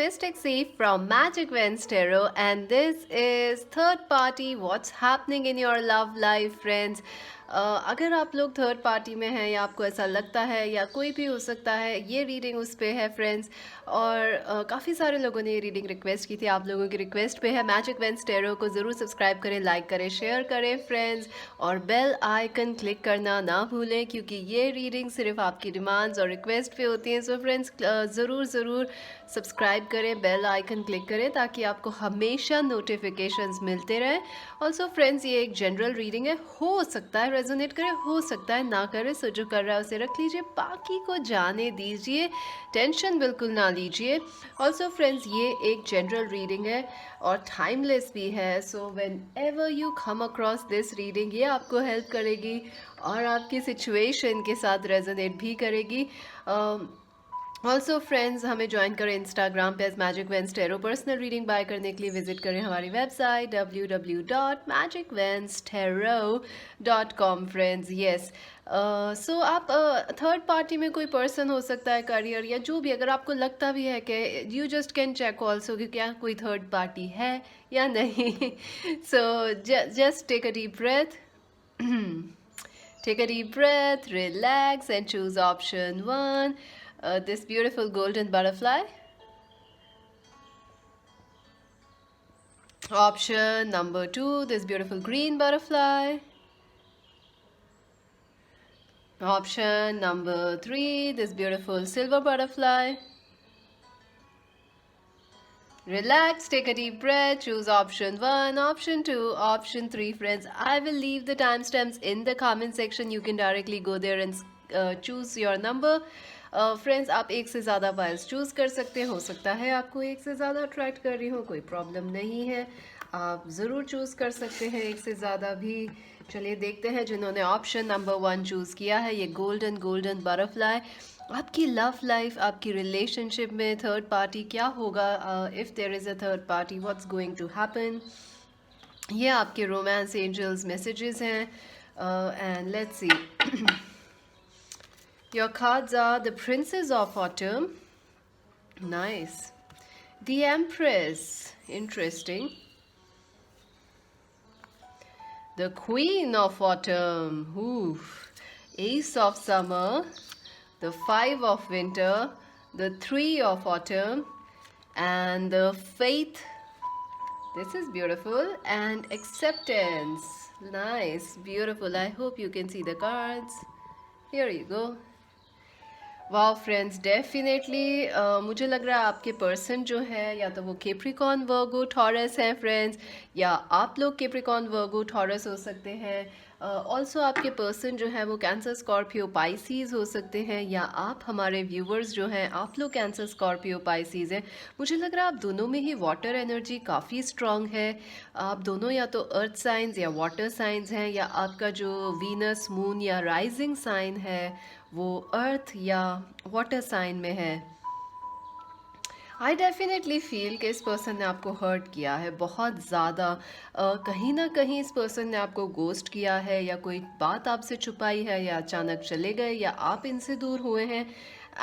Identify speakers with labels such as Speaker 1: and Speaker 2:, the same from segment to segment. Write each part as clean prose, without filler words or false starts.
Speaker 1: Mystic C from Magic Vents Tarot, and this is third party what's happening in your love life, friends. अगर आप लोग third party में हैं या आपको ऐसा लगता है या कोई भी हो सकता है, ये रीडिंग उस पे है फ्रेंड्स। और काफ़ी सारे लोगों ने ये रीडिंग रिक्वेस्ट की थी, आप लोगों की रिक्वेस्ट पे है। मैजिक वेंस टेरो को ज़रूर सब्सक्राइब करें, लाइक करें, शेयर करें फ्रेंड्स, और बेल आइकन क्लिक करना ना भूलें, क्योंकि ये रीडिंग सिर्फ आपकी डिमांड्स और रिक्वेस्ट पे होती हैं। सो फ्रेंड्स ज़रूर ज़रूर सब्सक्राइब करें, बेल आइकन क्लिक करें, ताकि आपको हमेशा नोटिफिकेशंस मिलते रहें। ऑल्सो फ्रेंड्स, ये एक जनरल रीडिंग है, हो सकता है रेजोनेट करे, हो सकता है ना करे। सो जो कर रहा है उसे रख लीजिए, बाकी को जाने दीजिए, टेंशन बिल्कुल ना लीजिए। ऑल्सो फ्रेंड्स, ये एक जनरल रीडिंग है और टाइमलेस भी है। So when ever you come across this reading, ये आपको हेल्प करेगी और आपकी सिचुएशन के साथ रेजोनेट भी करेगी। ऑल्सो फ्रेंड्स, हमें ज्वाइन करें इंस्टाग्राम पे as magic veins tarot. Personal reading buy करने के लिए विजिट करें हमारी वेबसाइट www.magicvenstero.com फ्रेंड्स। येस, सो आप थर्ड पार्टी में कोई पर्सन हो सकता है, करियर या जो भी, अगर आपको लगता भी है कि you just can check also कि क्या कोई थर्ड पार्टी है या नहीं। So just take a deep breath, take a deep breath, relax, and choose option 1, this beautiful golden butterfly. Option number 2, this beautiful green butterfly. Option number 3, this beautiful silver butterfly. Relax, take a deep breath, choose option 1, option 2, option 3. Friends, I will leave the timestamps in the comment section. You can directly go there and choose your number. Friends, आप एक से ज़्यादा piles choose कर सकते हैं। हो सकता है आपको एक से ज़्यादा अट्रैक्ट कर रही हो, कोई प्रॉब्लम नहीं है, आप ज़रूर चूज़ कर सकते हैं एक से ज़्यादा भी। चलिए देखते हैं जिन्होंने ऑप्शन नंबर 1 चूज़ किया है, ये गोल्डन गोल्डन बटरफ्लाई। आपकी लव लाइफ, आपकी रिलेशनशिप में थर्ड पार्टी क्या होगा, if there is a third party, what's going to happen. ये आपके रोमांस एंजल्स मैसेजेस हैं। And let's see, your cards are the princess of autumn, nice, the empress, interesting, the queen of autumn, ace of summer, the 5 of winter, the 3 of autumn, and the faith. This is beautiful. And acceptance. Nice, beautiful. I hope you can see the cards. Here you go. वाह friends, definitely मुझे लग रहा है आपके person जो है, या तो वो कैप्रिकॉर्न, वर्गो, टॉरस हैं फ्रेंड्स, या आप लोग कैप्रिकॉर्न, वर्गो, टॉरस हो सकते हैं। ऑल्सो आपके पर्सन जो है वो कैंसर, स्कॉर्पियो, पाइसीज हो सकते हैं, या आप हमारे व्यूवर्स जो हैं आप लोग कैंसर, स्कॉर्पियो, पाइसीज हैं। मुझे लग रहा है आप दोनों में ही वाटर एनर्जी काफ़ी स्ट्रॉन्ग है। आप दोनों या तो अर्थ साइंस या वाटर साइंस हैं, या आपका जो वीनस, मून या राइजिंग साइन है वो अर्थ या वाटर साइन में है। आई डेफिनेटली फील कि इस पर्सन ने आपको हर्ट किया है बहुत ज़्यादा। कहीं ना कहीं इस पर्सन ने आपको गोस्ट किया है, या कोई बात आपसे छुपाई है, या अचानक चले गए, या आप इनसे दूर हुए हैं।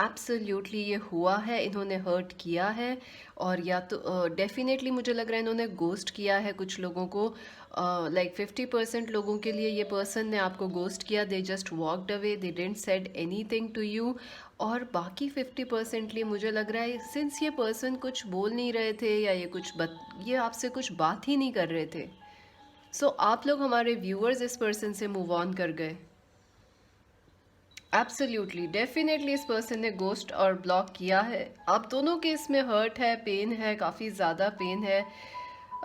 Speaker 1: एब्सोल्युटली ये हुआ है, इन्होंने हर्ट किया है। और या तो डेफिनेटली मुझे लग रहा है इन्होंने गोस्ट किया है कुछ लोगों को। लाइक 50% लोगों के लिए ये पर्सन ने आपको गोस्ट किया, they just walked away, they didn't said anything to you. और बाकी 50% मुझे लग रहा है सिंस ये पर्सन कुछ बोल नहीं रहे थे, या ये आपसे कुछ बात ही नहीं कर रहे थे, सो आप लोग हमारे व्यूअर्स इस पर्सन से मूव ऑन कर गए। एब्सोल्युटली, डेफिनेटली इस पर्सन ने गोस्ट और ब्लॉक किया है। आप दोनों के इसमें हर्ट है, पेन है, काफ़ी ज़्यादा पेन है।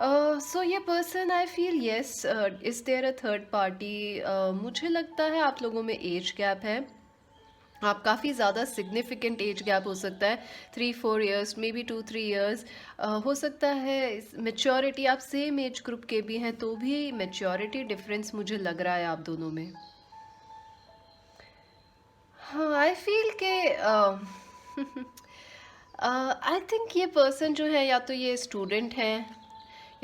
Speaker 1: सो ये person, I feel yes, is there a third party. मुझे लगता है आप लोगों में एज गैप है, आप काफ़ी ज़्यादा सिग्निफिकेंट एज गैप हो सकता है, 3-4 ईयर्स, मे बी 2-3 ईयर्स हो सकता है। मेच्योरिटी, आप सेम एज ग्रुप के भी हैं तो भी मेच्योरिटी डिफरेंस मुझे लग रहा है आप दोनों में। हाँ, आई फील के आई थिंक ये पर्सन जो है, या तो ये स्टूडेंट है,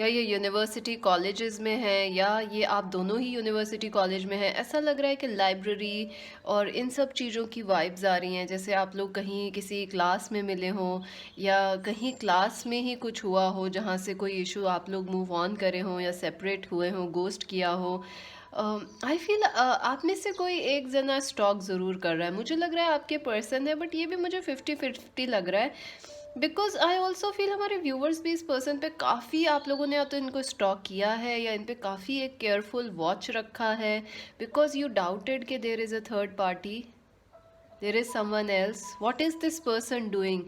Speaker 1: या ये यूनिवर्सिटी कॉलेजेस में है, या ये आप दोनों ही यूनिवर्सिटी कॉलेज में हैं। ऐसा लग रहा है कि लाइब्रेरी और इन सब चीज़ों की वाइब्स आ रही हैं, जैसे आप लोग कहीं किसी क्लास में मिले हों, या कहीं क्लास में ही कुछ हुआ हो जहाँ से कोई इशू आप लोग मूव ऑन करे हों या सेपरेट हुए हों, गोस्ट किया हो। आई फील आप में से कोई एक जना स्टॉक ज़रूर कर रहा है। मुझे लग रहा है आपके पर्सन है, बट ये भी मुझे 50-50 लग रहा है, बिकॉज आई ऑल्सो फील हमारे व्यूवर्स भी इस पर्सन पे काफ़ी, आप लोगों ने या तो इनको स्टॉक किया है या इन पे काफ़ी एक केयरफुल वॉच रखा है, बिकॉज यू डाउटेड कि देर is a third party, there is someone else. What is this person doing?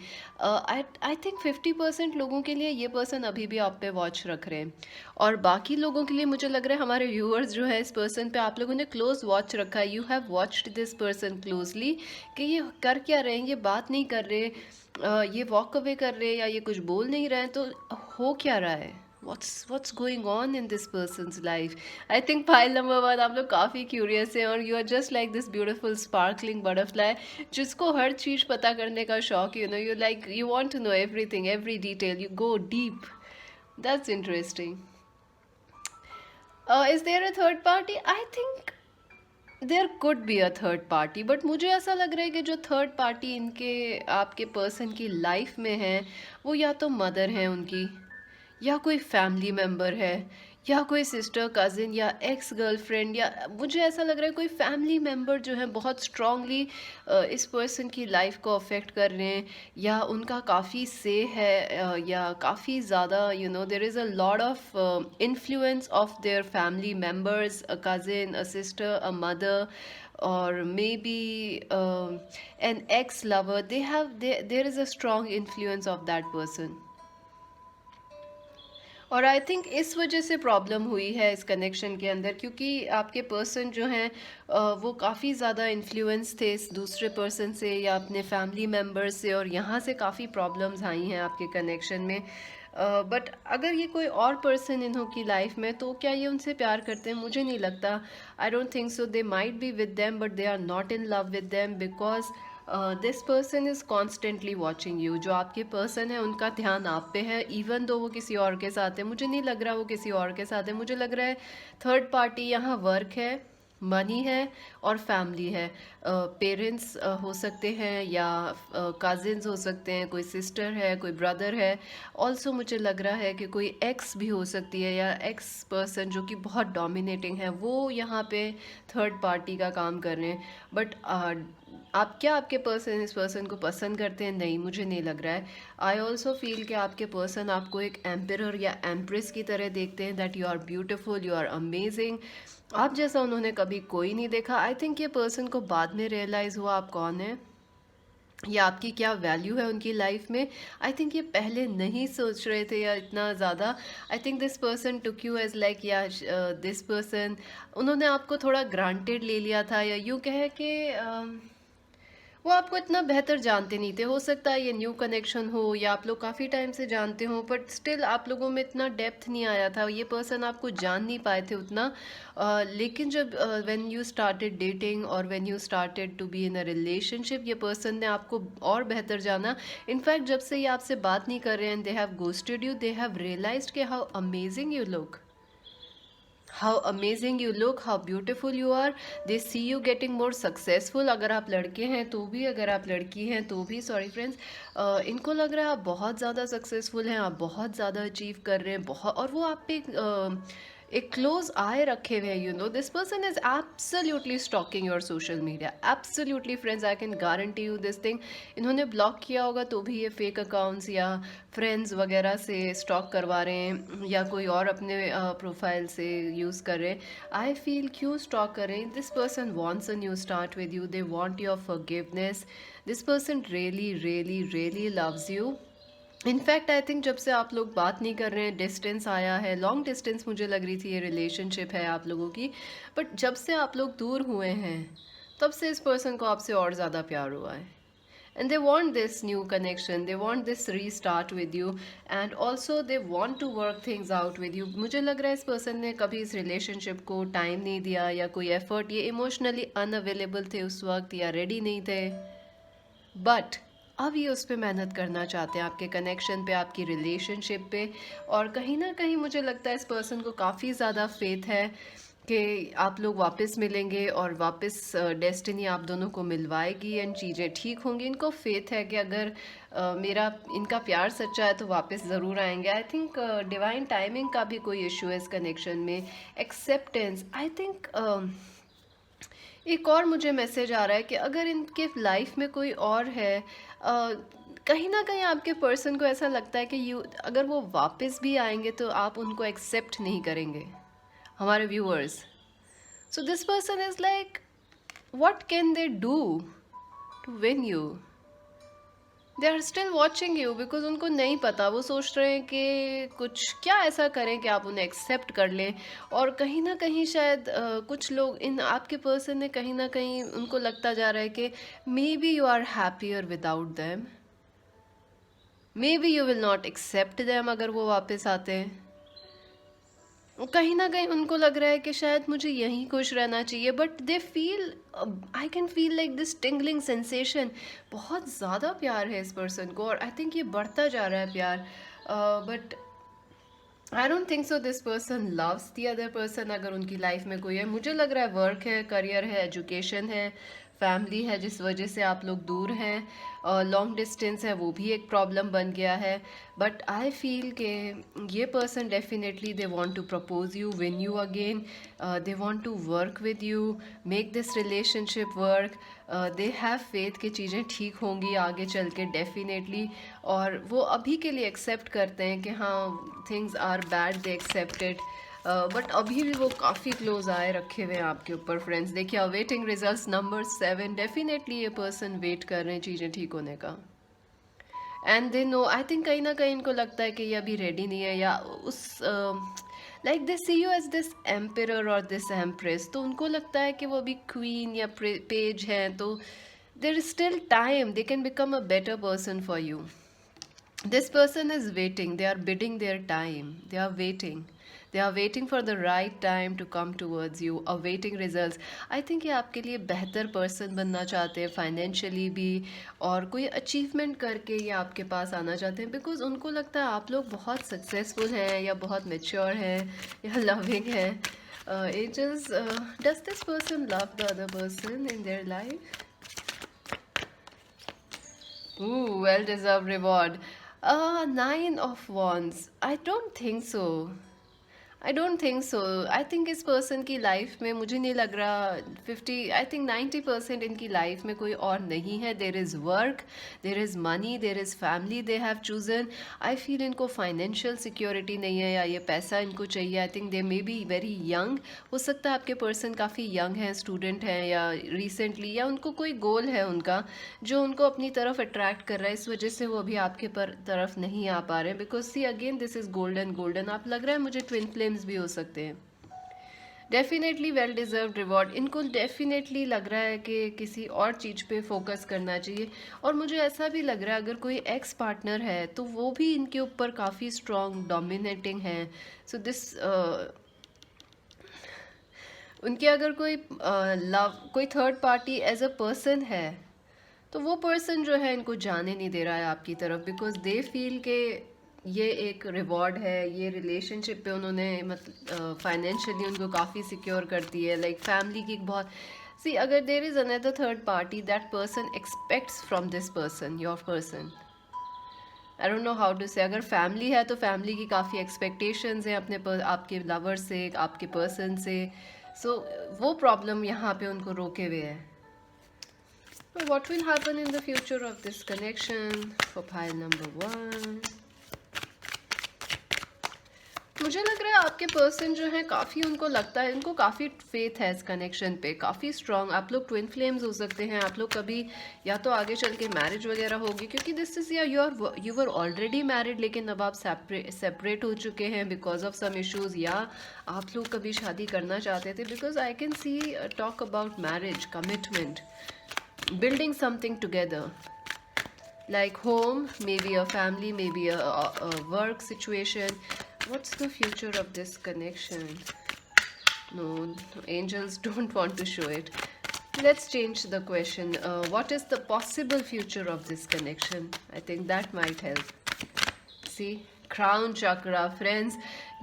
Speaker 1: I think 50% लोगों के लिए ये पर्सन अभी भी आप पे वॉच रख रहे हैं, और बाकी लोगों के लिए मुझे लग रहा है हमारे व्यूअर्स जो है इस पर्सन पे आप लोगों ने क्लोज वॉच रखा है। You have watched this person closely कि ये कर क्या रहे हैं, ये बात नहीं कर रहे, ये वॉक अवे कर रहे हैं, या ये कुछ बोल नहीं रहे हैं, तो हो क्या रहा है, what's going on in this person's life? I think pile number 1 आप लोग काफ़ी क्यूरियस हैं, और you are just like this beautiful sparkling butterfly जिसको हर चीज़ पता करने का शौक, you know, you like, you want to know everything, every detail, you go deep. That's interesting. Is there a third party? I think there could be a third party, but मुझे ऐसा लग रहा है कि जो थर्ड पार्टी इनके आपके person की लाइफ में है, वो या तो मदर हैं उनकी, या कोई फैमिली मेम्बर है, या कोई सिस्टर, कज़िन, या एक्स गर्लफ्रेंड, या मुझे ऐसा लग रहा है कोई फैमिली मेम्बर जो है बहुत स्ट्रांगली इस पर्सन की लाइफ को अफेक्ट कर रहे हैं, या उनका काफ़ी से है, या काफ़ी ज़्यादा, you know, there is a lot of influence of their family members, a cousin, a sister, a mother, or maybe an ex lover. There is a strong influence of that person. और आई think इस वजह से problem हुई है इस connection के अंदर, क्योंकि आपके पर्सन जो हैं वो काफ़ी ज़्यादा इन्फ्लुएंस थे इस दूसरे पर्सन से या अपने फैमिली मेम्बर्स से, और यहाँ से काफ़ी प्रॉब्लम्स आई हैं आपके कनेक्शन में। बट अगर ये कोई और पर्सन इन्हों की लाइफ में, तो क्या ये उनसे प्यार करते हैं? मुझे नहीं लगता। I don't think so. They might be with them but they are not in love with them, because this person is constantly watching you. जो आपके पर्सन है उनका ध्यान आप पे है, इवन दो वो किसी और के साथ है। मुझे नहीं लग रहा वो किसी और के साथ है, मुझे लग रहा है थर्ड पार्टी यहाँ वर्क है, मनी है, और फैमिली है। पेरेंट्स हो सकते हैं, या कज़िन्स हो सकते हैं, कोई सिस्टर है, कोई ब्रदर है। ऑल्सो मुझे लग रहा है कि कोई एक्स भी हो सकती है, या एक्स पर्सन जो कि बहुत डोमिनेटिंग है, वो यहाँ पे थर्ड पार्टी का काम कर रहे हैं। बट आप क्या आपके पर्सन इस पर्सन को पसंद करते हैं? नहीं, मुझे नहीं लग रहा है। आई ऑल्सो फील कि आपके पर्सन आपको एक एम्परर या एम्प्रेस की तरह देखते हैं, that you are beautiful, you are amazing. आप जैसा उन्होंने कभी कोई नहीं देखा। आई थिंक ये पर्सन को बाद में रियलाइज़ हुआ आप कौन है, या आपकी क्या वैल्यू है उनकी लाइफ में। आई थिंक ये पहले नहीं सोच रहे थे या इतना ज़्यादा। I think this person took you as like, या दिस पर्सन, उन्होंने आपको थोड़ा ग्रांटेड ले लिया था, या यूँ कहे कि वो आपको इतना बेहतर जानते नहीं थे। हो सकता है ये न्यू कनेक्शन हो, या आप लोग काफ़ी टाइम से जानते हो, बट स्टिल आप लोगों में इतना डेप्थ नहीं आया था, ये पर्सन आपको जान नहीं पाए थे उतना। लेकिन जब व्हेन यू स्टार्टेड डेटिंग और when you started to be in a relationship, ये पर्सन ने आपको और बेहतर जाना। इनफैक्ट जब से ये आपसे बात नहीं कर रहे हैं, they have ghosted you, they have realised कि how amazing you look, how amazing you look, how beautiful you are. They see you getting more successful. अगर आप लड़के हैं तो भी, अगर आप लड़की हैं तो भी, सॉरी फ्रेंड्स, इनको लग रहा है आप बहुत ज़्यादा सक्सेसफुल हैं, आप बहुत ज़्यादा अचीव कर रहे हैं, बहुत, और वो आप पे एक क्लोज आए रखे हुए हैं। You know, this person is absolutely stalking your social media, absolutely friends, I can guarantee you this thing. इन्होंने ब्लॉक किया होगा तो भी ये फेक अकाउंट्स या फ्रेंड्स वगैरह से स्टॉक करवा रहे हैं, या कोई और अपने प्रोफाइल से यूज़ कर रहे हैं। आई फील क्यों स्टॉक कर रहे हैं? This person wants a new start with you, they want your forgiveness. This person really really really loves you. In fact I think जब से आप लोग बात नहीं कर रहे हैं, डिस्टेंस आया है, लॉन्ग डिस्टेंस मुझे लग रही थी ये रिलेशनशिप है आप लोगों की, बट जब से आप लोग दूर हुए हैं तब से इस पर्सन को आपसे और ज़्यादा प्यार हुआ है। And they want this new connection, they want this restart with you, and also they want to work things out with you. मुझे लग रहा है इस पर्सन ने कभी इस रिलेशनशिप को टाइम नहीं दिया, या कोई एफर्ट, ये इमोशनली अनअवेलेबल थे उस वक्त, या रेडी नहीं थे। बट अब ये उस पे मेहनत करना चाहते हैं, आपके कनेक्शन पे, आपकी रिलेशनशिप पे। और कहीं ना कहीं मुझे लगता है इस पर्सन को काफ़ी ज़्यादा फेथ है कि आप लोग वापस मिलेंगे और वापस डेस्टिनी आप दोनों को मिलवाएगी एंड चीज़ें ठीक होंगी। इनको फेथ है कि अगर मेरा इनका प्यार सच्चा है तो वापस ज़रूर आएंगे। आई थिंक डिवाइन टाइमिंग का भी कोई इशू है इस कनेक्शन में। एक्सेप्टेंस, आई थिंक एक और मुझे मैसेज आ रहा है कि अगर इनके लाइफ में कोई और है, कहीं ना कहीं आपके पर्सन को ऐसा लगता है कि अगर वो वापस भी आएंगे तो आप उनको एक्सेप्ट नहीं करेंगे, हमारे viewers. So this person is like, what can they do to win you? They are still watching you because उनको नहीं पता, वो सोच रहे हैं कि कुछ क्या ऐसा करें कि आप उन्हें एक्सेप्ट कर लें। और कहीं ना कहीं शायद कुछ लोग इन आपके पर्सन ने कहीं ना कहीं उनको लगता जा रहा है कि maybe you are happier without them, maybe you will not accept them अगर वो वापस आते हैं। कहीं ना कहीं उनको लग रहा है कि शायद मुझे यहीं खुश रहना चाहिए, but they feel, I can feel like this tingling sensation. बहुत ज़्यादा प्यार है इस पर्सन को और आई थिंक ये बढ़ता जा रहा है प्यार, but I don't think so this person loves the other person. अगर उनकी लाइफ में कोई है, मुझे लग रहा है वर्क है, करियर है, एजुकेशन है, फैमिली है जिस वजह से आप लोग दूर हैं, लॉन्ग डिस्टेंस है वो भी एक प्रॉब्लम बन गया है। बट आई फील के ये person definitely they want to propose you, win you again, they want to work with you, make this relationship work. They have faith कि चीज़ें ठीक होंगी आगे चल के डेफिनेटली। और वो अभी के लिए एक्सेप्ट करते हैं कि हाँ things are bad, they accept it, but अभी भी वो काफ़ी क्लोज आए रखे हुए हैं आपके ऊपर फ्रेंड्स। देखिए अवेटिंग रिजल्ट्स नंबर 7, डेफिनेटली ये पर्सन वेट कर रहे हैं चीज़ें ठीक होने का। And they know, I think कहीं ना कहीं इनको लगता है कि ये अभी रेडी नहीं है, या उस like they see you as this emperor और दिस एम्प्रेस, तो उनको लगता है कि वो अभी क्वीन या पेज हैं, तो there is still time, they can become a better person for you. This person is waiting, they are biding their time, they are waiting for the right time to come towards you, awaiting results. I think ये आपके लिए बेहतर person बनना चाहते हैं financially भी, और कोई अचीवमेंट करके ये आपके पास आना चाहते हैं बिकॉज उनको लगता है आप लोग बहुत सक्सेसफुल हैं या बहुत मेच्योर हैं या लविंग हैं। Angels, does this person love the other person in their life? Ooh, well deserved reward. 9 of Wands. I don't think so. I don't think so. I think इस पर्सन की life में मुझे नहीं लग रहा 50, आई थिंक 90% इनकी life में कोई और नहीं है। There is work, there is money, there is family they have chosen. I feel इनको फाइनेंशियल सिक्योरिटी नहीं है या ये पैसा इनको चाहिए। I think they may be very young, हो सकता है आपके पर्सन काफ़ी यंग हैं, स्टूडेंट हैं या रिसेंटली, या उनको कोई गोल है उनका जो उनको अपनी तरफ अट्रैक्ट कर रहा है, इस वजह से वो अभी आपके तरफ नहीं आ पा रहे हैं। Because see again this is golden golden, आप लग रहा है मुझे ट्विन फ्लेम्स भी हो सकते हैं। Definitely well deserved reward. इनको डेफिनेटली लग रहा है कि किसी और चीज़ पे फोकस करना चाहिए, और मुझे ऐसा भी लग रहा है अगर कोई एक्स पार्टनर है तो वो भी इनके ऊपर काफ़ी स्ट्रॉन्ग डोमिनेटिंग है। सो दिस उनके अगर कोई कोई third party as a person है तो वो पर्सन जो है इनको जाने नहीं दे रहा है आपकी तरफ, बिकॉज दे फील के ये एक रिवॉर्ड है, ये रिलेशनशिप पे उन्होंने मतलब फाइनेंशियली उनको काफ़ी सिक्योर करती है, लाइक फैमिली की बहुत सी। अगर there is another third party, that person expects from this person, your person, I don't know how to say, अगर फैमिली है तो फैमिली की काफ़ी एक्सपेक्टेशंस हैं आपके लवर से, आपके पर्सन से। सो वो प्रॉब्लम यहाँ पे उनको रोके हुए है। What will happen in the future of this connection for pile number 1? मुझे लग रहा है आपके पर्सन जो है काफ़ी, उनको लगता है, इनको काफ़ी फेथ है इस कनेक्शन पे, काफ़ी स्ट्रॉन्ग। आप लोग ट्विन फ्लेम्स हो सकते हैं, आप लोग कभी या तो आगे चल के मैरिज वगैरह होगी, क्योंकि दिस इज़ या यू वर ऑलरेडी मैरिड लेकिन अब आप सेपरेट हो चुके हैं बिकॉज ऑफ सम इशूज़, या आप लोग कभी शादी करना चाहते थे। Because I can see talk about marriage, commitment, building something together, like home, maybe a family, maybe a work situation. What's the future of this connection? No, angels don't want to show it. Let's change the question. What is the possible future of this connection? I think that might help. See crown chakra friends,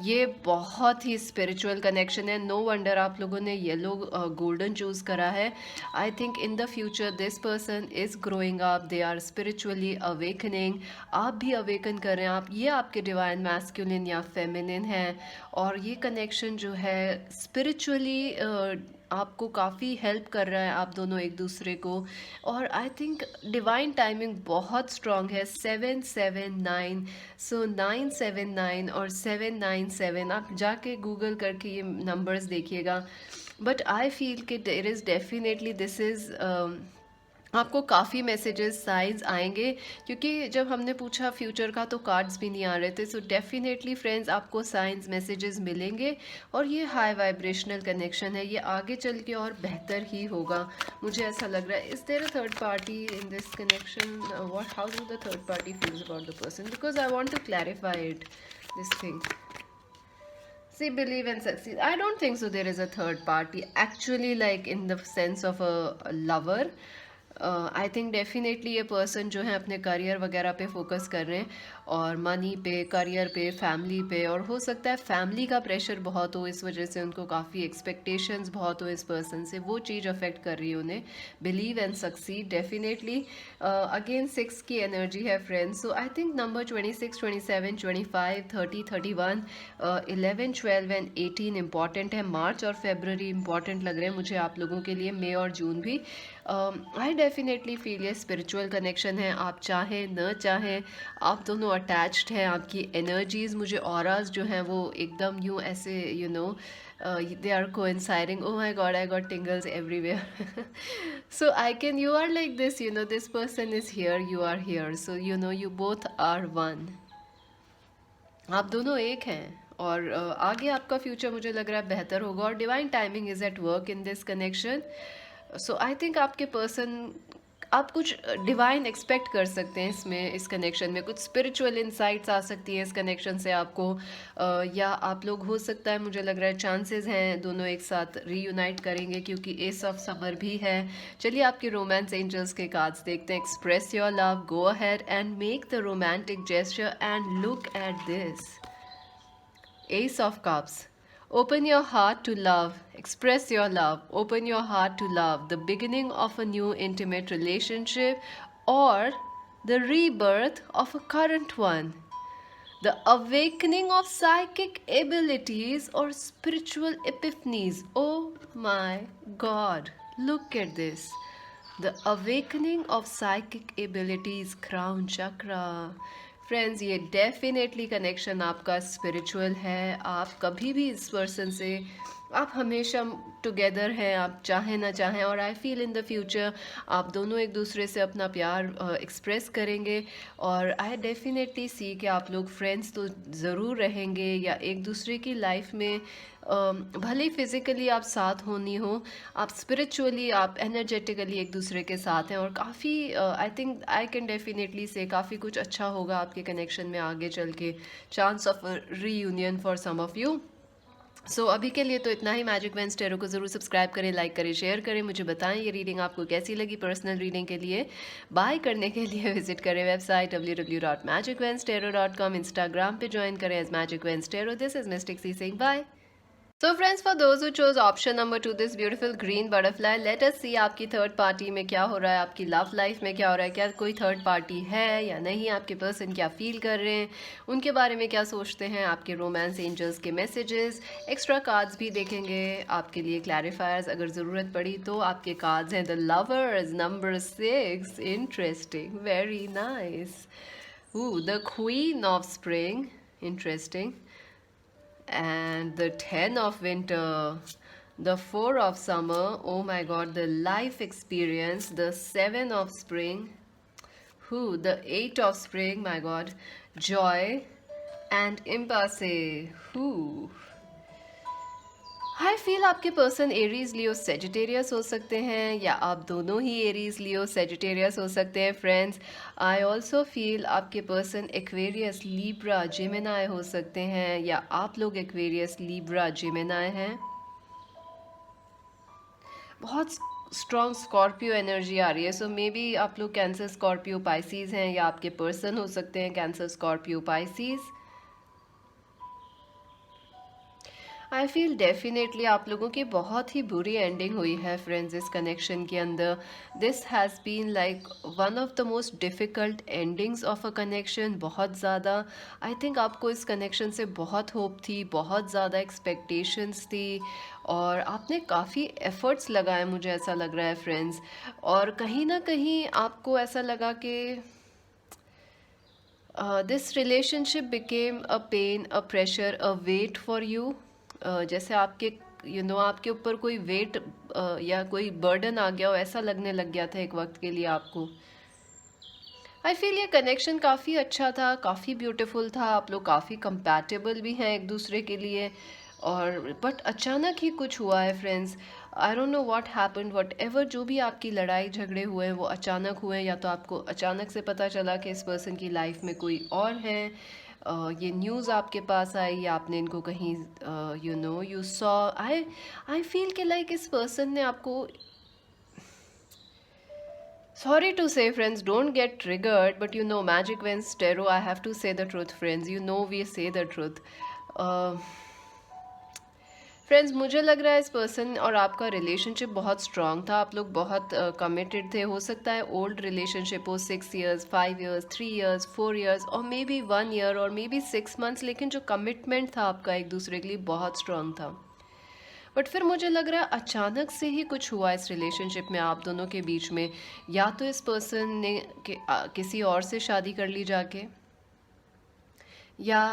Speaker 1: ये बहुत ही spiritual connection है. No wonder आप लोगों ने yellow golden choose करा है. I think in the future this person is growing up, they are spiritually awakening. आप भी अवेकन कर रहे हैं. आप ये आपके डिवाइन मैस्कुलिन या फेमिनिन हैं, और ये कनेक्शन जो है स्पिरिचुअली आपको काफ़ी हेल्प कर रहा है, आप दोनों एक दूसरे को. और आई थिंक डिवाइन टाइमिंग बहुत स्ट्रॉन्ग है. 779, सो 979 और 797, आप जाके गूगल करके ये नंबर्स देखिएगा. बट आई फील कि there is definitely this is आपको काफ़ी मैसेजेस साइंस आएंगे, क्योंकि जब हमने पूछा फ्यूचर का तो कार्ड्स भी नहीं आ रहे थे. सो डेफिनेटली फ्रेंड्स आपको साइंस मैसेजेस मिलेंगे, और ये हाई वाइब्रेशनल कनेक्शन है. ये आगे चल के और बेहतर ही होगा, मुझे ऐसा लग रहा है. Is there a third party in this connection? What, how do the third party feels about the person? Because I want to clarify it, this thing. See, believe and succeed. I don't think so. There is a third party actually, like in the sense of a lover. I think definitely ये person जो है अपने career वगैरह पे focus कर रहे हैं, और मनी पे, करियर पे, फैमिली पे. और हो सकता है फैमिली का प्रेशर बहुत हो, इस वजह से उनको काफ़ी एक्सपेक्टेशंस बहुत हो इस पर्सन से, वो चीज़ अफेक्ट कर रही है उन्हें. Believe and succeed definitely. Again 6 की एनर्जी है friends. So I think number 26, 27, 25, 30, 31, 11, 12 and 18 important है. मार्च और फेबररी इंपॉर्टेंट लग रहे हैं मुझे आप लोगों के लिए. मे और जून भी. आई डेफिनेटली फील ये स्पिरिचुअल कनेक्शन है. आप चाहें न चाहें, आप दोनों अटैच्ड हैं. आपकी एनर्जीज, मुझे ऑराज जो हैं वो एकदम यूँ ऐसे you know they are coinciding. Oh my god, I got tingles everywhere. So I can, you are like this, you know, this person is here, you are here, so you know you both are one. आप दोनों एक हैं, और आगे आपका future मुझे लग रहा है बेहतर होगा. और divine timing is at work in this connection. So I think आपके पर्सन, आप कुछ डिवाइन एक्सपेक्ट कर सकते हैं इसमें, इस कनेक्शन में कुछ स्पिरिचुअल इंसाइट्स आ सकती हैं इस कनेक्शन से आपको. या आप लोग, हो सकता है, मुझे लग रहा है चांसेस हैं दोनों एक साथ रीयूनाइट करेंगे, क्योंकि एस ऑफ समर भी है. चलिए आपके रोमांस एंजल्स के कार्ड्स देखते हैं. Express your love, go ahead and make the romantic gesture and look at this. Ace of Cups. Open your heart to love. Express your love. Open your heart to love. The beginning of a new intimate relationship, or the rebirth of a current one. The awakening of psychic abilities or spiritual epiphanies. Oh my God. Look at this. The awakening of psychic abilities, crown chakra. Friends, ये definitely connection आपका spiritual है. आप कभी भी इस person से, आप हमेशा टुगेदर हैं, आप चाहें ना चाहें. और I feel in the future आप दोनों एक दूसरे से अपना प्यार एक्सप्रेस करेंगे. और आई डेफिनेटली सी कि आप लोग फ्रेंड्स तो ज़रूर रहेंगे, या एक दूसरे की लाइफ में भले फिज़िकली आप साथ होनी हो, आप स्पिरिचुअली, आप एनर्जेटिकली एक दूसरे के साथ हैं. और काफ़ी I think I can definitely से काफ़ी कुछ अच्छा होगा आपके कनेक्शन में आगे चल के. Chance of reunion for some of you. So अभी के लिए तो इतना ही. मैजिक वेंस टैरो को ज़रूर सब्सक्राइब करें, लाइक करें, शेयर करें. मुझे बताएं ये रीडिंग आपको कैसी लगी. पर्सनल रीडिंग के लिए बाय करने के लिए विजिट करें वेबसाइट www.magicvenstero.com. इंस्टाग्राम पे ज्वाइन करें as magic vens tarot. This is mystic C Singh. Bye. So friends, for those who chose option number 2, this beautiful green butterfly, let us see आपकी third party में क्या हो रहा है, आपकी लव लाइफ में क्या हो रहा है. क्या कोई थर्ड पार्टी है या नहीं, आपके पर्सन क्या फील कर रहे हैं, उनके बारे में क्या सोचते हैं. आपके रोमांस एंजल्स के मैसेजेस, एक्स्ट्रा कार्ड्स भी देखेंगे आपके लिए, क्लैरिफायर्स अगर ज़रूरत पड़ी तो. आपके कार्ड्स हैं the lovers, number 6, interesting, very nice. The queen of spring, interesting. And the 10 of winter, the 4 of summer, oh my god, the life experience, the 7 of spring, the 8 of spring, my god, joy and impasse. I feel आपके person Aries Leo Sagittarius हो सकते हैं, या आप दोनों ही Aries Leo Sagittarius हो सकते हैं फ्रेंड्स. आई ऑल्सो फील आपके पर्सन एक्वेरियस, लीब्रा, जेमिनाई हो सकते हैं, या आप लोग एक्वेरियस, लीब्रा, जेमिनाई हैं. बहुत स्ट्रॉन्ग स्कॉर्पियो एनर्जी आ रही है. सो मे बी आप लोग कैंसर, स्कॉर्पियो, पाइसीज हैं, या आपके पर्सन हो सकते हैं कैंसर, स्कॉर्पियो, पाइसीज. आई फील डेफिनेटली आप लोगों की बहुत ही बुरी एंडिंग हुई है फ्रेंड्स इस कनेक्शन के अंदर. This has been like one of the most difficult endings of a connection. बहुत ज़्यादा आई थिंक आपको इस कनेक्शन से बहुत होप थी, बहुत ज़्यादा एक्सपेक्टेशंस थी, और आपने काफ़ी एफ़र्ट्स लगाए, मुझे ऐसा लग रहा है फ्रेंड्स. और कहीं ना कहीं आपको ऐसा लगा कि this relationship became a pain, a pressure, a weight for you. जैसे आपके आपके ऊपर कोई वेट या कोई बर्डन आ गया हो, ऐसा लगने लग गया था एक वक्त के लिए आपको. आई फील ये कनेक्शन काफ़ी अच्छा था, काफ़ी ब्यूटीफुल था, आप लोग काफ़ी कंपैटिबल भी हैं एक दूसरे के लिए. और बट अचानक ही कुछ हुआ है friends. I don't know what happened, what ever जो भी आपकी लड़ाई झगड़े हुए हैं वो अचानक हुए, या तो आपको अचानक से पता चला कि इस पर्सन की लाइफ में कोई और है. ये न्यूज़ आपके पास आई, या आपने इनको कहीं you saw. I I feel कि लाइक इस पर्सन ने आपको, sorry to say, friends, don't get triggered, but magic wins tarot. I have to say the truth, friends. We say the truth. Friends, मुझे लग रहा है इस पर्सन और आपका रिलेशनशिप बहुत स्ट्रांग था, आप लोग बहुत कमिटेड थे. हो सकता है ओल्ड रिलेशनशिप हो, 6 years, 5 years, 3 years, 4 years, और मे बी 1 year, और मे बी 6 months, लेकिन जो कमिटमेंट था आपका एक दूसरे के लिए बहुत स्ट्रांग था. बट फिर मुझे लग रहा है अचानक से ही कुछ हुआ इस रिलेशनशिप में आप दोनों के बीच में. या तो इस पर्सन ने किसी और से शादी कर ली जाके, या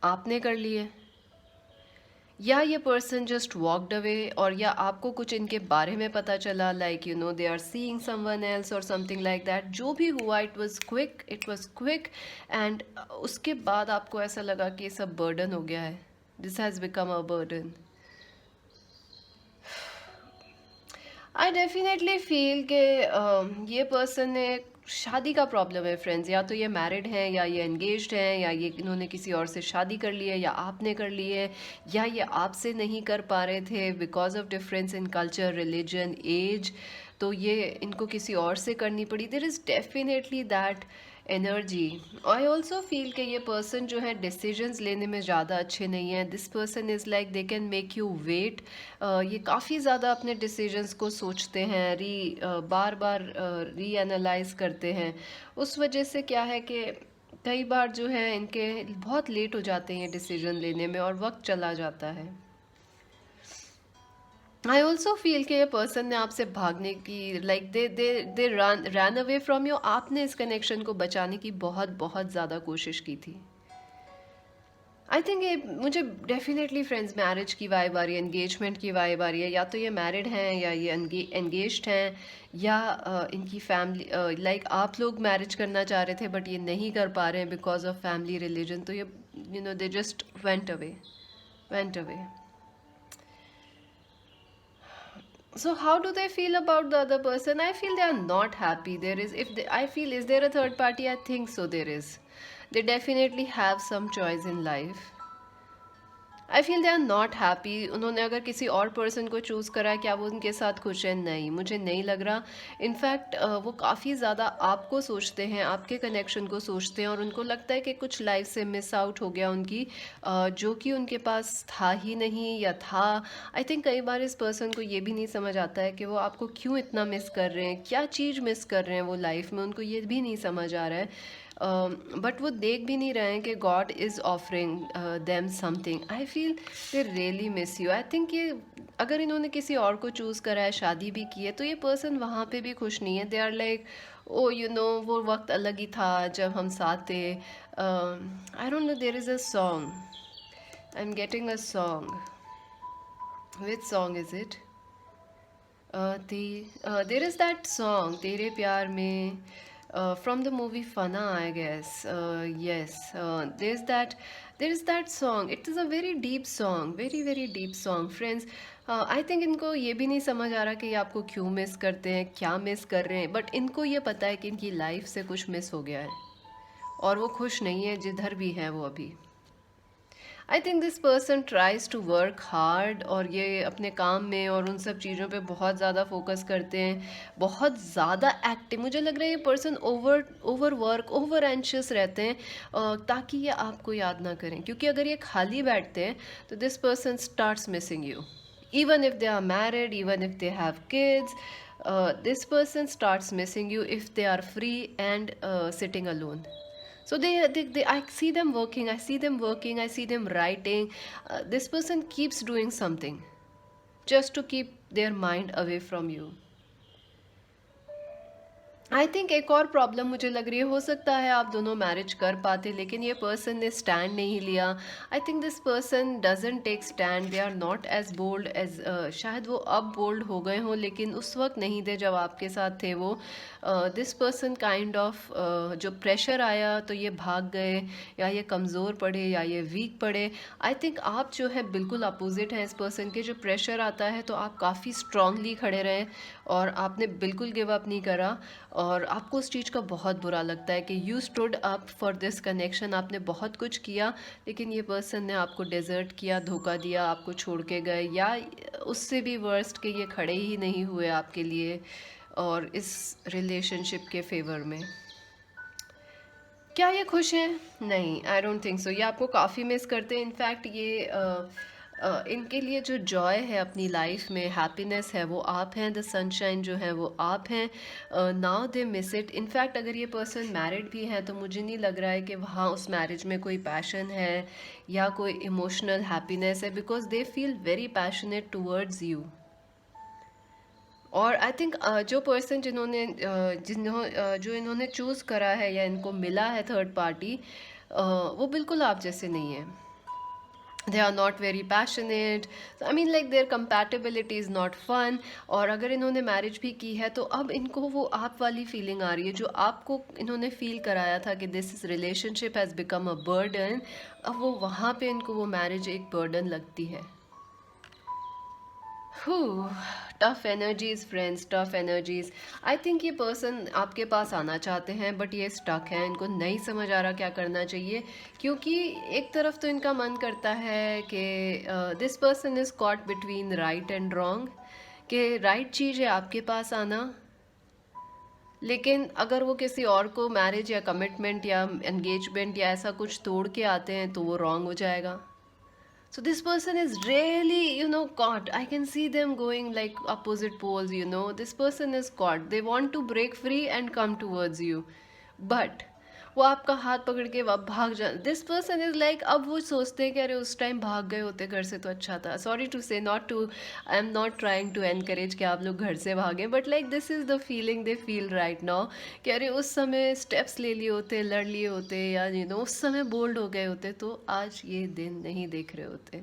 Speaker 1: आपने कर लिए, या ये पर्सन जस्ट वॉकड अवे, और या आपको कुछ इनके बारे में पता चला, like they are seeing someone else और समथिंग लाइक दैट. जो भी हुआ इट वाज क्विक, एंड उसके बाद आपको ऐसा लगा कि ये सब बर्डन हो गया है. This has become a burden. I definitely feel कि ये पर्सन ने, शादी का प्रॉब्लम है फ्रेंड्स. या तो ये मैरिड हैं, या ये एंगेज्ड हैं, या ये इन्होंने किसी और से शादी कर ली है, या आपने कर ली है, या ये आपसे नहीं कर पा रहे थे because of difference in culture, religion, age. तो ये इनको किसी और से करनी पड़ी. There is definitely that energy. I also feel कि ये पर्सन जो है डिसीजंस लेने में ज़्यादा अच्छे नहीं हैं. This person is like they can make you wait. ये काफ़ी ज़्यादा अपने डिसीजंस को सोचते हैं, बार बार री एनालाइज करते हैं. उस वजह से क्या है कि कई बार जो है इनके बहुत लेट हो जाते हैं डिसीजन लेने में, और वक्त चला जाता है. आई ऑल्सो फील कि ये पर्सन ने आपसे भागने की, like they run away from you. आपने इस कनेक्शन को बचाने की बहुत बहुत ज़्यादा कोशिश की थी. आई थिंक ये मुझे डेफिनेटली फ्रेंड्स मैरिज की वाइब आ रही है, एंगेजमेंट की वाइब आ रही है. या तो ये मैरिड हैं, या ये एंगेज्ड हैं, या इनकी फैमिली, लाइक आप लोग मैरिज करना चाह रहे थे बट ये नहीं कर पा रहे हैं बिकॉज ऑफ फैमिली रिलीजन. तो ये they just went away. So how do they feel about the other person? I feel they are not happy. I feel, is there a third party? I think so, there is. They definitely have some choice in life. I feel they are not happy. उन्होंने अगर किसी और person को choose करा है, क्या वो उनके साथ खुश है? नहीं, मुझे नहीं लग रहा. इनफैक्ट वो काफ़ी ज़्यादा आपको सोचते हैं, आपके कनेक्शन को सोचते हैं, और उनको लगता है कि कुछ लाइफ से मिस आउट हो गया उनकी, जो कि उनके पास था ही नहीं, या था. आई थिंक कई बार इस पर्सन को ये भी नहीं समझ आता है कि वो आपको क्यों इतना मिस कर रहे हैं, क्या चीज़ मिस कर रहे हैं वो लाइफ में, उनको ये भी नहीं समझ आ रहा है. बट वो देख भी नहीं रहे हैं कि God is offering them something. I feel they really miss you. I think ये अगर इन्होंने किसी और को चूज़ करा है, शादी भी की है, तो ये पर्सन वहाँ पे भी खुश नहीं है. दे आर लाइक, ओ वो वक्त अलग ही था जब हम साथ थे. I don't know, there is a song, I am getting a song. Which song is it? There is that song, तेरे प्यार में, from the movie Fana, I guess. Yes, there is that song. It is a very deep song, very very deep song, friends. I think इनको ये भी नहीं समझ आ रहा कि ये आपको क्यों मिस करते हैं, क्या मिस कर रहे हैं. बट इनको ये पता है कि इनकी लाइफ से कुछ मिस हो गया है, और वो खुश नहीं है जिधर भी हैं वो अभी. I think this person tries to work hard, और ये अपने काम में और उन सब चीज़ों पे बहुत ज़्यादा फोकस करते हैं, बहुत ज़्यादा एक्टिव। मुझे लग रहा है ये person over work, over anxious रहते हैं, ताकि ये आपको याद ना करें, क्योंकि अगर ये खाली बैठते हैं तो this person starts missing you, even if they are married, even if they have kids. This person starts missing you if they are free and sitting alone. So I see them working, I see them working, I see them writing. This person keeps doing something just to keep their mind away from you. I think एक और problem मुझे लग रही है, हो सकता है आप दोनों मैरिज कर पाते लेकिन ये पर्सन ने स्टैंड नहीं लिया। I think this person doesn't take stand, they are not as bold as, शायद वो अब बोल्ड हो गए हों लेकिन उस वक्त नहीं थे जब आपके साथ थे वो। दिस पर्सन काइंड ऑफ, जो प्रेशर आया तो ये भाग गए, या ये कमज़ोर पड़े या ये वीक पड़े। आई थिंक आप जो है बिल्कुल अपोजिट हैं इस पर्सन के। जो प्रेशर आता है तो आप काफ़ी स्ट्रांगली खड़े रहें और आपने बिल्कुल गिव अप नहीं करा, और आपको उस चीज़ का बहुत बुरा लगता है कि you stood up for this connection. आपने बहुत कुछ किया लेकिन ये पर्सन ने आपको डेजर्ट किया, धोखा दिया, आपको छोड़ के गए, या उससे भी वर्स्ट कि ये खड़े ही नहीं हुए आपके लिए और इस रिलेशनशिप के फेवर में। क्या ये खुश हैं? नहीं, आई डोंट थिंक सो। ये आपको काफ़ी मिस करते हैं। इनफैक्ट ये इनके लिए जो जॉय है अपनी लाइफ में, हैप्पीनेस है, वो आप हैं। द सनशाइन जो है वो आप हैं। Now they miss it. In fact अगर ये पर्सन मैरिड भी हैं तो मुझे नहीं लग रहा है कि वहाँ उस मैरिज में कोई पैशन है या कोई इमोशनल हैप्पीनेस है, because they feel very passionate towards you. और आई थिंक जो पर्सन जो इन्होंने चूज़ करा है या इनको मिला है थर्ड पार्टी, वो बिल्कुल आप जैसे नहीं है। They are not very passionate, I mean like their compatibility is not fun. और अगर इन्होंने मैरिज भी की है तो अब इनको वो आप वाली फीलिंग आ रही है जो आपको इन्होंने फील कराया था कि this is relationship has become a burden. अब वो वहाँ पे इनको वो मैरिज एक बर्डन लगती है। Tough energies friends, tough energies. I think ये पर्सन आपके पास आना चाहते हैं बट ये स्टक हैं, इनको नहीं समझ आ रहा क्या करना चाहिए। क्योंकि एक तरफ तो इनका मन करता है कि this person is caught between right and wrong, कि राइट चीज़ है आपके पास आना, लेकिन अगर वो किसी और को मैरिज या कमिटमेंट या एंगेजमेंट या ऐसा कुछ तोड़ के आते हैं तो वो रॉन्ग हो जाएगा। So this person is really, caught. I can see them going like opposite poles, This person is caught. They want to break free and come towards you. But वो आपका हाथ पकड़ के अब भाग जा। दिस पर्सन इज लाइक, अब वो सोचते हैं कि अरे उस टाइम भाग गए होते घर से तो अच्छा था। Sorry to say, I am not trying to encourage कि आप लोग घर से भागें, but like this is the feeling they feel right now कि अरे उस समय स्टेप्स ले लिए होते, लड़ लिए होते, या उस समय बोल्ड हो गए होते तो आज ये दिन नहीं देख रहे होते।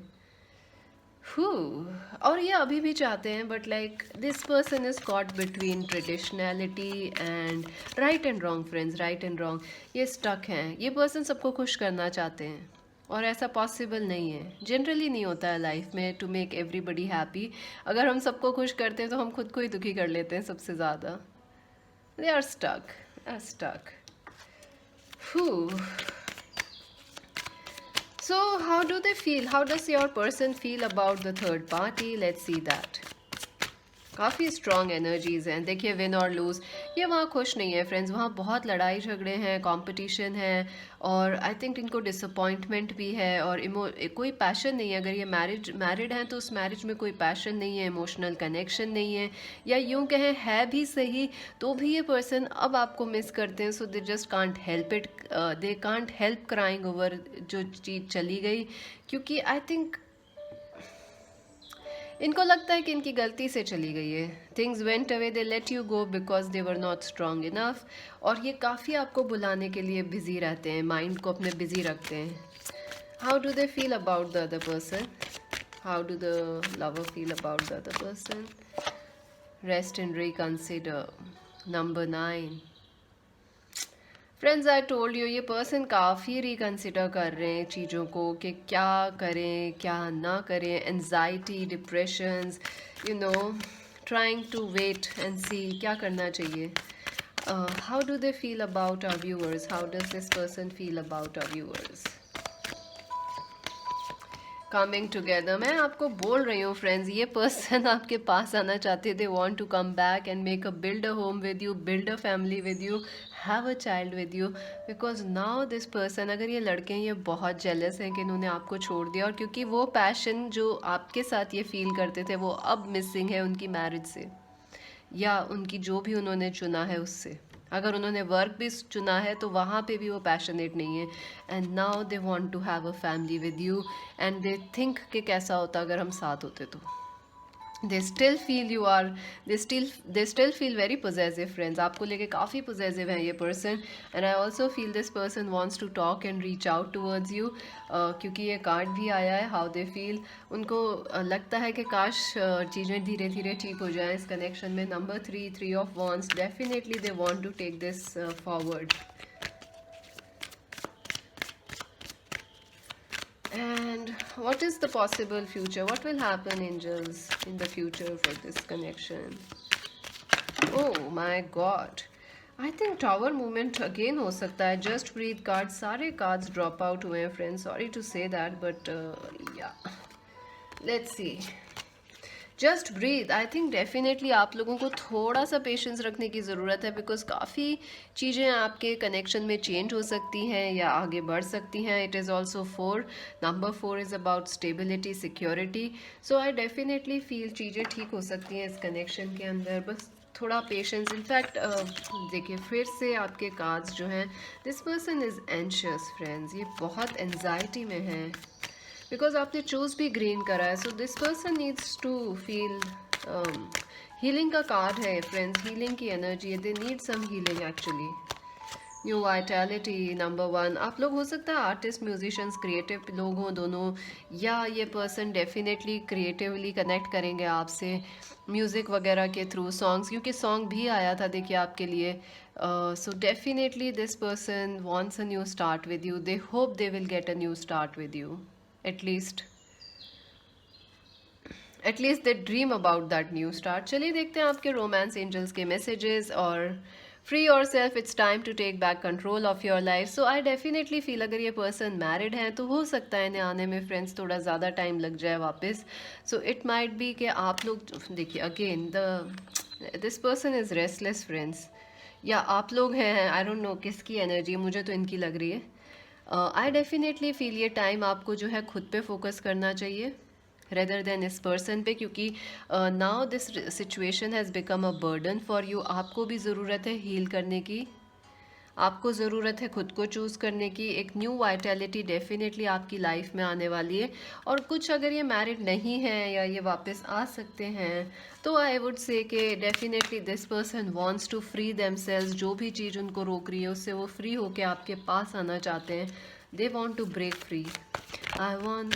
Speaker 1: और ये अभी भी चाहते हैं but like this person is caught between traditionality and right and wrong friends, right and wrong. ये स्टक हैं। ये पर्सन सबको खुश करना चाहते हैं और ऐसा पॉसिबल नहीं है, जनरली नहीं होता है लाइफ में टू मेक एवरीबडी हैप्पी। अगर हम सबको खुश करते हैं तो हम खुद को ही दुखी कर लेते हैं सबसे ज़्यादा। They are stuck. So how do they feel? How does your person feel about the third party? Let's see that. काफ़ी स्ट्रॉन्ग एनर्जीज़ हैं। देखिए विन और लूज़, ये वहाँ खुश नहीं है फ्रेंड्स। वहाँ बहुत लड़ाई झगड़े हैं, कंपटीशन है, और आई थिंक इनको डिसअपॉइंटमेंट भी है, और कोई पैशन नहीं है। अगर ये मैरिड हैं तो उस मैरिज में कोई पैशन नहीं है, इमोशनल कनेक्शन नहीं है, या यूँ कहें है भी सही तो भी ये पर्सन अब आपको मिस करते हैं। So they just can't help it, they can't help crying over जो चीज़ चली गई, क्योंकि आई थिंक इनको लगता है कि इनकी गलती से चली गई है। Things went away, they let you go because they were not strong enough. और ये काफ़ी आपको बुलाने के लिए बिजी रहते हैं, माइंड को अपने बिजी रखते हैं। How do they feel about the other person? How do the lover feel about the other person? Rest and reconsider. Number 9 friends, I told you ये पर्सन काफ़ी रिकन्सिडर कर रहे हैं चीज़ों को कि क्या करें क्या ना करें। Anxiety, depressions, trying to wait and see क्या करना चाहिए। How do they feel about our viewers? How does this person feel about our viewers? Coming together. मैं आपको बोल रही हूँ फ्रेंड्स, ये पर्सन आपके पास आना चाहते थे, want to come back and make a build a home with you, build a family with you, have a child with you. Because now this person, अगर ये लड़के हैं, ये बहुत जेलस हैं कि इन्होंने आपको छोड़ दिया, और क्योंकि वो पैशन जो आपके साथ ये फील करते थे वो अब मिसिंग है उनकी मैरिज से, या उनकी जो भी उन्होंने चुना है उससे। अगर उन्होंने वर्क भी चुना है तो वहाँ पे भी वो पैशनेट नहीं है, and now they want to have a family with you, and they think कि कैसा होता अगर हम साथ होते तो। They still feel you are, they still feel very possessive friends, आपको लेके काफ़ी पोजेसिव है ये पर्सन। And I also feel this person wants to talk and reach out towards you, क्योंकि ये कार्ड भी आया है हाउ दे फील। उनको लगता है कि काश चीज़ें धीरे धीरे ठीक हो जाएं इस कनेक्शन में। Number 3, 3 of wands, definitely they want to take this forward. And what is the possible future? What will happen, angels, in the future for this connection? Oh my God. I think tower movement again हो सकता है. Just breathe cards. सारे cards drop out हुए हैं friends. Sorry to say that, but yeah. Let's see. Just breathe. I think definitely आप लोगों को थोड़ा सा पेशेंस रखने की ज़रूरत है, बिकॉज काफ़ी चीज़ें आपके कनेक्शन में चेंज हो सकती हैं या आगे बढ़ सकती हैं। It is also 4, number 4 is about stability, security. So I definitely feel चीज़ें ठीक हो सकती हैं इस कनेक्शन के अंदर, बस थोड़ा पेशेंस। इनफैक्ट देखिए फिर से आपके कार्ड्स जो हैं, this person is anxious friends, ये बहुत एनजाइटी में है, बिकॉज आपने चूज भी ग्रीन करा है। So this person needs to feel, healing का कार्ड है फ्रेंड्स, हीलिंग की एनर्जी है, they need some healing actually. New vitality, number 1। आप लोग हो सकता है आर्टिस्ट, म्यूजिशियंस, क्रिएटिव लोग हों दोनों, या ये पर्सन डेफिनेटली क्रिएटिवली कनेक्ट करेंगे आपसे म्यूज़िक वगैरह के थ्रू, सॉन्ग्स, क्योंकि सॉन्ग भी आया था देखिए आपके लिए। So definitely this person wants a new start with you, they hope they will get a new start with you, at least they dream about that new start. चलिए देखते हैं आपके रोमांस एंजल्स के मैसेजेस। और free yourself, it's time to take back control of your life. So I definitely feel अगर ये person married है तो हो सकता है इन्हें आने में फ्रेंड्स थोड़ा ज़्यादा टाइम लग जाए वापस। सो इट माइट बी कि आप लोग देखिए again this person is restless friends, या आप लोग हैं, आई डोंट नो किसकी एनर्जी है, मुझे तो इनकी लग रही है। आई डेफिनेटली फील ये टाइम आपको जो है खुद पे फोकस करना चाहिए रेदर देन इस पर्सन पे, क्योंकि now this situation has become a burden for you. आपको भी ज़रूरत है हील करने की, आपको ज़रूरत है खुद को चूज़ करने की। एक न्यू वाइटैलिटी डेफिनेटली आपकी लाइफ में आने वाली है। और कुछ अगर ये मैरिड नहीं है या ये वापस आ सकते हैं, तो आई वुड से कि definitely this person wants to free themselves, जो भी चीज़ उनको रोक रही है उससे वो फ्री होके आपके पास आना चाहते हैं। They want to break free. I want.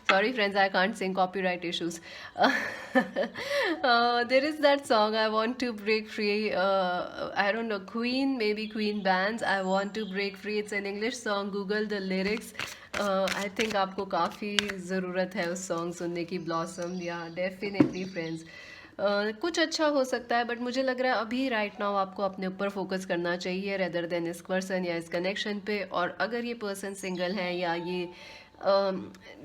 Speaker 1: Sorry, friends, I can't sing. Copyright issues. There is that song. I want to break free. I don't know. Queen, maybe Queen bands. I want to break free. It's an English song. Google the lyrics. I think आपको काफ़ी ज़रूरत है उस song सुनने की, blossom. या definitely friends कुछ अच्छा हो सकता है, बट मुझे लग रहा है अभी राइट नाउ आपको अपने ऊपर फोकस करना चाहिए रेदर देन इस पर्सन या इस कनेक्शन पे। और अगर ये पर्सन सिंगल है या ये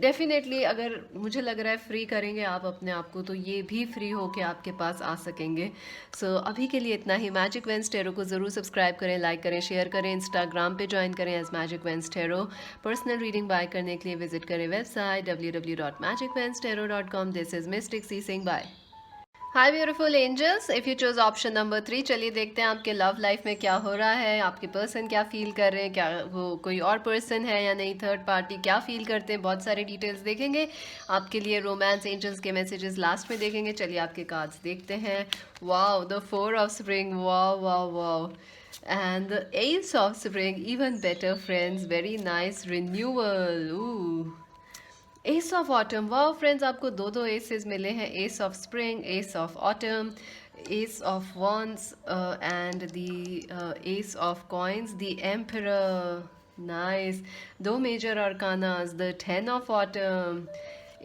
Speaker 1: डेफिनेटली अगर मुझे लग रहा है फ्री करेंगे आप अपने आप को, तो ये भी फ्री होके आपके पास आ सकेंगे। सो अभी के लिए इतना ही। मैजिक वेंस टेरो को ज़रूर सब्सक्राइब करें, लाइक करें, शेयर करें, इंस्टाग्राम पे ज्वाइन करें as magic veins tarot. Personal reading buy करने के लिए विजिट करें website www.magicvenstero.com। This is mystic C Singh, bye. Hi beautiful angels, if you choose option number 3, चलिए देखते हैं आपके लव लाइफ में क्या हो रहा है, आपके पर्सन क्या फील कर रहे हैं, क्या वो कोई और पर्सन है या नहीं, थर्ड पार्टी क्या फील करते हैं। बहुत सारे डिटेल्स देखेंगे आपके लिए। रोमांस एंजल्स के मैसेजेस लास्ट में देखेंगे। चलिए आपके कार्ड्स देखते हैं। Wow, the 4 of spring, wow wow wow, and the S of spring, even better friends, very nice renewal. S of autumn, wow friends, आपको दो एसेस मिले हैं, S of spring, S of autumn, ace of wands and the S of coins, the emperor. Nice. दो major arcanas, the 10 of autumn,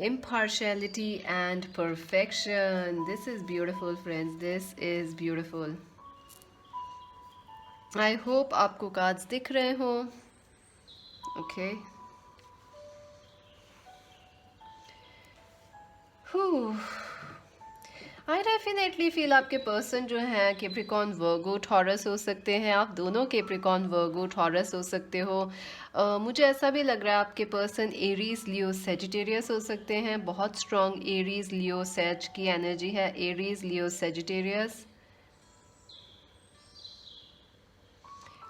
Speaker 1: impartiality and perfection. This is beautiful friends, this is beautiful. I hope आपको cards दिख रहे हो। Okay I definitely feel आपके person जो है Capricorn वर्गो taurus हो सकते हैं, आप दोनों कैप्रिकॉर्न वर्गो टॉरस हो सकते हो। मुझे ऐसा भी लग रहा है आपके पर्सन एरीज लियो सेजिटेरियस हो सकते हैं, बहुत स्ट्रॉन्ग एरीज लियो सेज की एनर्जी है, Aries Leo Sagittarius.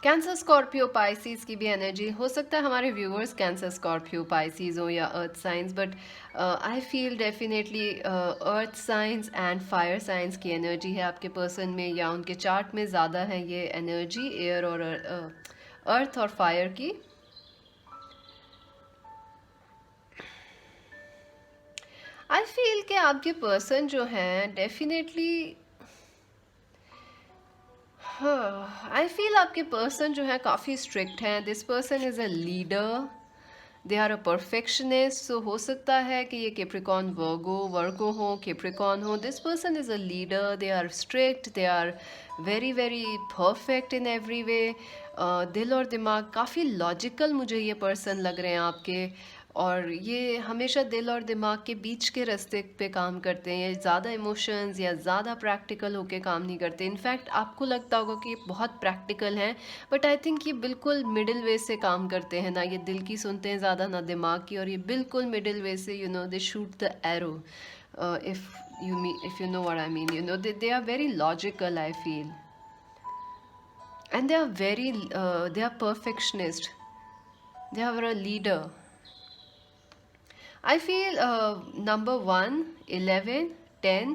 Speaker 1: Cancer Scorpio Pisces की भी एनर्जी हो सकता है, हमारे व्यूअर्स कैंसर स्कॉर्पियो पाइसिस हो या earth science, but I feel definitely earth science and fire science की एनर्जी है आपके पर्सन में, या उनके चार्ट में ज़्यादा है ये एनर्जी एयर और अर्थ और फायर की। आई फील कि आपके पर्सन जो हैं डेफिनेटली, आई फील आपके पर्सन जो है काफ़ी स्ट्रिक्ट हैं। This person is a leader, they are a perfectionist. So हो सकता है कि ये कैप्रिकॉर्न वर्गो हो, कैप्रिकॉर्न हो। This person is a leader, they are strict, they are very very perfect in every way. दिल और दिमाग काफ़ी लॉजिकल मुझे ये पर्सन लग रहे हैं आपके, और ये हमेशा दिल और दिमाग के बीच के रास्ते पे काम करते हैं, ये ज़्यादा इमोशंस या ज़्यादा प्रैक्टिकल होके काम नहीं करते। इनफैक्ट आपको लगता होगा कि ये बहुत प्रैक्टिकल हैं, बट आई थिंक ये बिल्कुल मिडिल वे से काम करते हैं, ना ये दिल की सुनते हैं ज़्यादा ना दिमाग की, और ये बिल्कुल मिडिल वे से they shoot the arrow, if you know what I mean, they are very logical I feel, and they are perfectionist, they are a leader. I feel number 1, 11, 10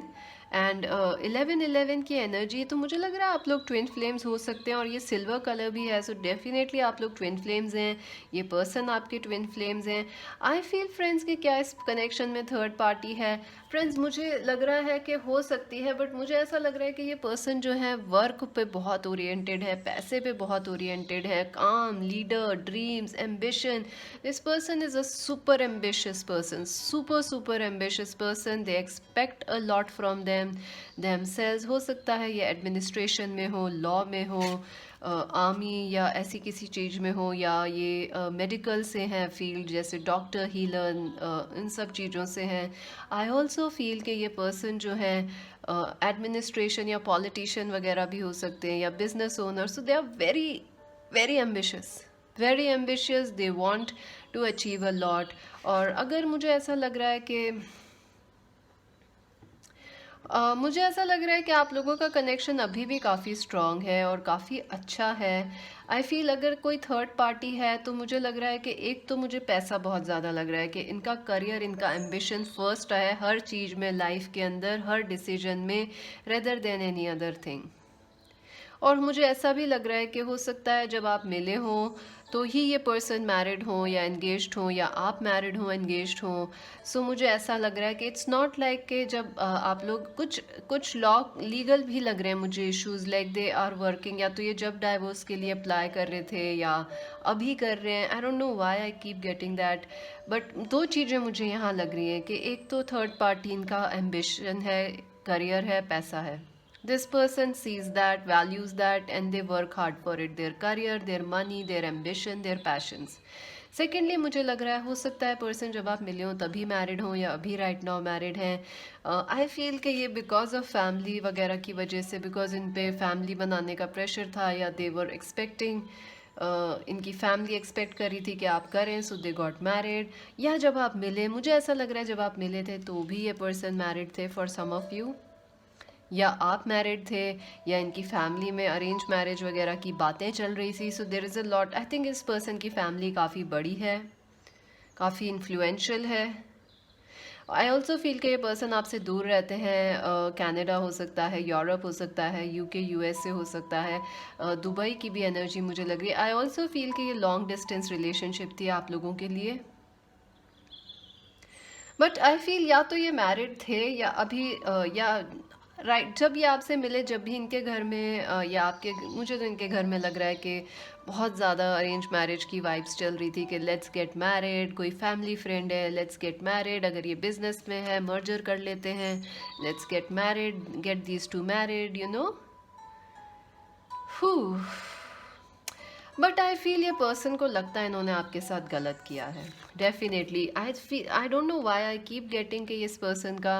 Speaker 1: and 11 की एनर्जी, तो मुझे लग रहा है आप लोग twin flames हो सकते हैं, और ये सिल्वर कलर भी है, सो डेफिनेटली आप लोग ट्विन फ्लेम्स हैं, ये पर्सन आपके ट्विन फ्लेम्स हैं। आई फील फ्रेंड्स कि क्या इस कनेक्शन में थर्ड पार्टी है? फ्रेंड्स मुझे लग रहा है कि हो सकती है, बट मुझे ऐसा लग रहा है कि ये पर्सन जो है वर्क पे बहुत ओरिएंटेड है, पैसे पे बहुत ओरिएंटेड है, काम, leader, dreams, ambition. This person is a super ambitious person, super ambitious person. They expect a lot from themselves। हो सकता है ये एडमिनिस्ट्रेशन में हो, लॉ में हो, आर्मी या ऐसी किसी चीज़ में हो, या ये मेडिकल से हैं फील्ड, जैसे डॉक्टर, हीलर, इन सब चीज़ों से हैं। आई ऑल्सो फील कि ये पर्सन जो है एडमिनिस्ट्रेशन या पॉलिटिशियन वगैरह भी हो सकते हैं, या business owner. So they are very very ambitious, they want to achieve a lot. और अगर मुझे ऐसा लग रहा है कि मुझे ऐसा लग रहा है कि आप लोगों का कनेक्शन अभी भी काफ़ी स्ट्रॉन्ग है और काफ़ी अच्छा है। आई फील अगर कोई थर्ड पार्टी है तो मुझे लग रहा है कि एक तो मुझे पैसा बहुत ज़्यादा लग रहा है कि इनका करियर, इनका एम्बिशन फर्स्ट है हर चीज़ में, लाइफ के अंदर हर डिसीजन में, rather than any other thing. और मुझे ऐसा भी लग रहा है कि हो सकता है जब आप मिले हों तो ही ये पर्सन मैरिड हो या एंगेज्ड हो, या आप मैरिड हो एंगेज्ड हो। सो मुझे ऐसा लग रहा है कि इट्स नॉट लाइक कि जब आप लोग कुछ लॉ लीगल भी लग रहे हैं मुझे issues, like they are working, या तो ये जब डाइवोर्स के लिए अप्लाई कर रहे थे या अभी कर रहे हैं। आई don't know why I keep getting that, but दो चीज़ें मुझे यहाँ लग रही हैं कि एक तो थर्ड पार्टी इनका एम्बिशन है, करियर है, पैसा है। This person sees that, values that, and they work hard for it. Their career, their money, their ambition, their passions. Secondly मुझे लग रहा है हो सकता है पर्सन जब आप मिले हो तभी मैरिड हो या अभी राइट नाउ मैरिड हैं। आई फील कि ये बिकॉज ऑफ फैमिली वगैरह की वजह से, बिकॉज इन पे फैमिली बनाने का प्रेशर था, या दे वर एक्सपेक्टिंग, इनकी फैमिली एक्सपेक्ट कर रही थी कि आप करें, सो दे गॉट मैरिड। या जब आप मिले, मुझे ऐसा लग रहा है जब आप मिले थे तो भी ये पर्सन मैरिड थे फॉर सम ऑफ यू, या आप मैरिड थे, या इनकी फैमिली में अरेंज मैरिज वगैरह की बातें चल रही थी। So there is a lot, I think इस पर्सन की फैमिली काफ़ी बड़ी है, काफ़ी इन्फ्लुएंशियल है। आई ऑल्सो फील कि ये पर्सन आपसे दूर रहते हैं, कनाडा हो सकता है, यूरोप हो सकता है, यूके यूएसए हो सकता है, दुबई की भी एनर्जी मुझे लग रही है। आई ऑल्सो फील कि ये लॉन्ग डिस्टेंस रिलेशनशिप थी आप लोगों के लिए, बट आई फील या तो ये मैरिड थे या अभी या राइट जब ये आपसे मिले, जब भी इनके घर में या आपके, मुझे तो इनके घर में लग रहा है कि बहुत ज़्यादा अरेंज मैरिज की वाइब्स चल रही थी कि लेट्स गेट मैरिड, कोई फैमिली फ्रेंड है लेट्स गेट मैरिड, अगर ये बिजनेस में है मर्जर कर लेते हैं, let's get married, get these two married, you know. But I feel ये पर्सन को लगता है इन्होंने आपके साथ गलत किया है definitely. I don't know why I keep getting कि इस पर्सन का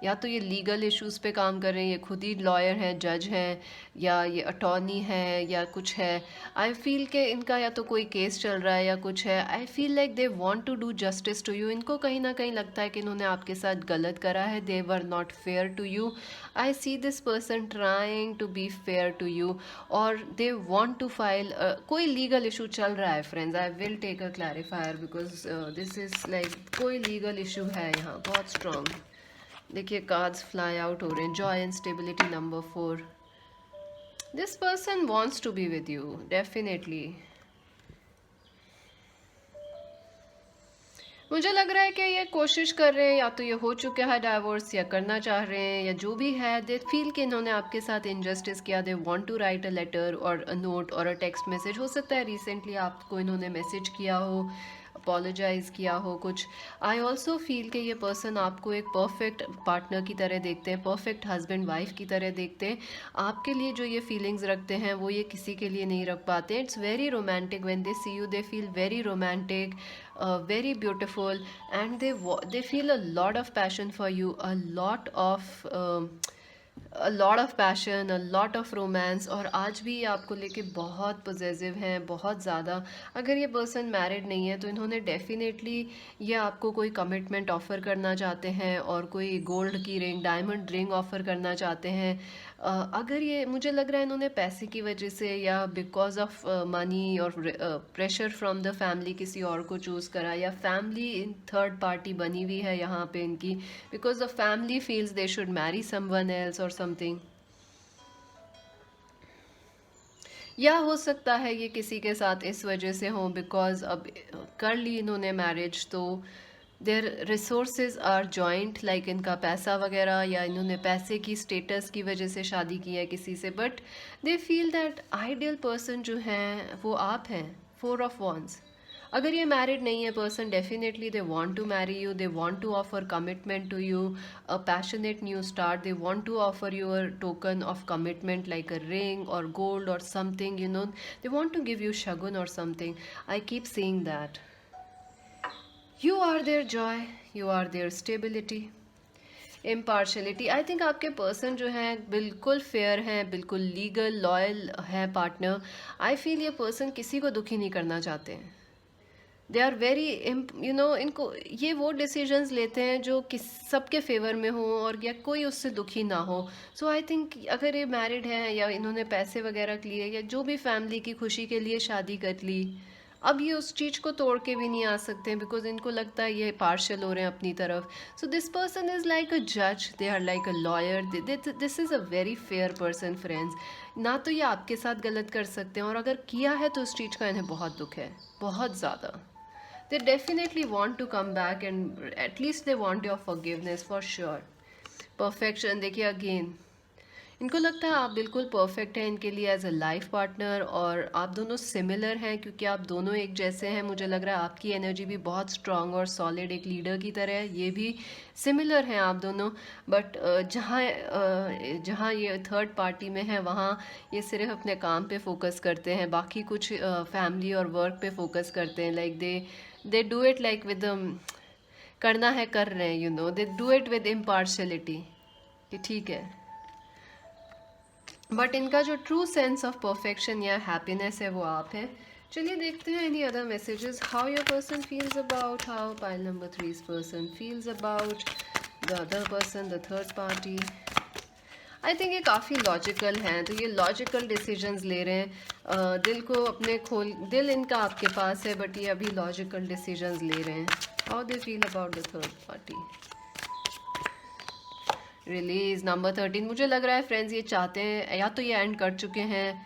Speaker 1: या तो ये लीगल इश्यूज पे काम कर रहे हैं, ये खुद ही लॉयर हैं, जज हैं, या ये अटॉर्नी है, या कुछ है. आई फील कि इनका या तो कोई केस चल रहा है या कुछ है. I feel like they want to do justice to you. इनको कहीं ना कहीं लगता है कि इन्होंने आपके साथ गलत करा है. They were not fair to you. I see this person trying to be fair to you, और दे वांट टू फाइल कोई लीगल इशू चल रहा है friends. I will take a clarifier because this is like कोई legal issue है यहाँ बहुत strong. देखिए कार्ड्स फ्लाई आउट हो रहे हैं. Joy and stability number 4. This person wants to be with you definitely. मुझे लग रहा है कि ये कोशिश कर रहे हैं, या तो ये हो चुका है डाइवोर्स या करना चाह रहे हैं, या जो भी है. दे फील कि इन्होंने आपके साथ इनजस्टिस किया. They want to write a letter और अ नोट और अ टेक्स्ट मैसेज. हो सकता है रिसेंटली आपको इन्होंने मैसेज किया हो, अपोलोजाइज किया हो कुछ. आई ऑल्सो फील कि ये पर्सन आपको एक परफेक्ट पार्टनर की तरह देखते हैं, परफेक्ट हस्बैंड वाइफ की तरह देखते हैं. आपके लिए जो ये फीलिंग्स रखते हैं वो ये किसी के लिए नहीं रख पाते. It's very romantic when they see you. They feel very romantic, very beautiful, and they feel a lot of passion for you, a lot of passion, a lot of romance. और आज भी ये आपको लेके बहुत पॉजिटिव हैं, बहुत ज़्यादा. अगर ये पर्सन मैरिड नहीं है तो इन्होंने डेफिनेटली ये आपको कोई कमिटमेंट ऑफ़र करना चाहते हैं, और कोई गोल्ड की रिंग, डायमंड रिंग ऑफ़र करना चाहते हैं. अगर ये, मुझे लग रहा है इन्होंने पैसे की वजह से या बिकॉज ऑफ मनी और प्रेशर फ्रॉम द फैमिली किसी और को चूज़ करा, या फैमिली इन थर्ड पार्टी बनी हुई है यहाँ पे इनकी, because the family feels they should Mary someone else और समथिंग. या हो सकता है ये किसी के साथ इस वजह से हो बिकॉज अब कर ली इन्होंने मैरिज, तो their resources are joint, like इनका पैसा वगैरह, या इन्होंने पैसे की स्टेटस की वजह से शादी की है किसी से. But they feel that ideal person जो हैं वो आप हैं. 4 ऑफ वॉन्ड्स. अगर ये मैरिड नहीं है person, definitely they want to marry you. They want to offer commitment to you, a passionate new start. They want to offer you a token of commitment like a ring और gold और something, you know. They want to give you shagun और something. I keep seeing that. You are their joy, you are their stability. Impartiality. I think आपके person जो हैं बिल्कुल fair हैं, बिल्कुल legal loyal है पार्टनर. आई फील ये person किसी को दुखी नहीं करना चाहते हैं. They are very, you know, इनको ये वो डिसीजंस लेते हैं जो किस सबके फेवर में हो और या कोई उससे दुखी ना हो. सो आई थिंक अगर ये मैरिड है या इन्होंने पैसे वगैरह लिए या जो भी फैमिली की खुशी के लिए शादी कर ली, अब ये उस चीज़ को तोड़ के भी नहीं आ सकते बिकॉज इनको लगता है ये पार्शल हो रहे हैं अपनी तरफ. So this person is like a जज, they are like a lawyer. This is a very fair person friends. ना तो ये आपके साथ गलत कर सकते हैं, और अगर किया है तो उस चीज़ का इन्हें बहुत दुख है, बहुत ज़्यादा. They definitely want to come back and at least they want your forgiveness for sure. Perfection. देखिए अगेन इनको लगता है आप बिल्कुल परफेक्ट हैं इनके लिए एज अ लाइफ पार्टनर, और आप दोनों सिमिलर हैं क्योंकि आप दोनों एक जैसे हैं. मुझे लग रहा है आपकी एनर्जी भी बहुत स्ट्रांग और सॉलिड एक लीडर की तरह है, ये भी सिमिलर हैं आप दोनों. बट जहाँ ये थर्ड पार्टी में है वहाँ ये सिर्फ अपने काम पे फोकस करते हैं, बाकी कुछ फैमिली और वर्क पे फोकस करते हैं. Like they do it like with करना है कर रहे हैं, you know. They do it with impartiality कि ठीक है. बट इनका जो ट्रू सेंस ऑफ परफेक्शन या हैप्पीनेस है वो आप हैं. चलिए देखते हैं any other messages. How your person feels about, how pile number 3 person feels about the other person, the third party. I think ये काफ़ी लॉजिकल हैं, तो ये लॉजिकल डिसीजंस ले रहे हैं. दिल को अपने दिल इनका आपके पास है बट ये अभी लॉजिकल डिसीजंस ले रहे हैं. How they feel about the third party. Release number 13. मुझे लग रहा है फ्रेंड्स ये चाहते हैं या तो ये एंड कर चुके हैं,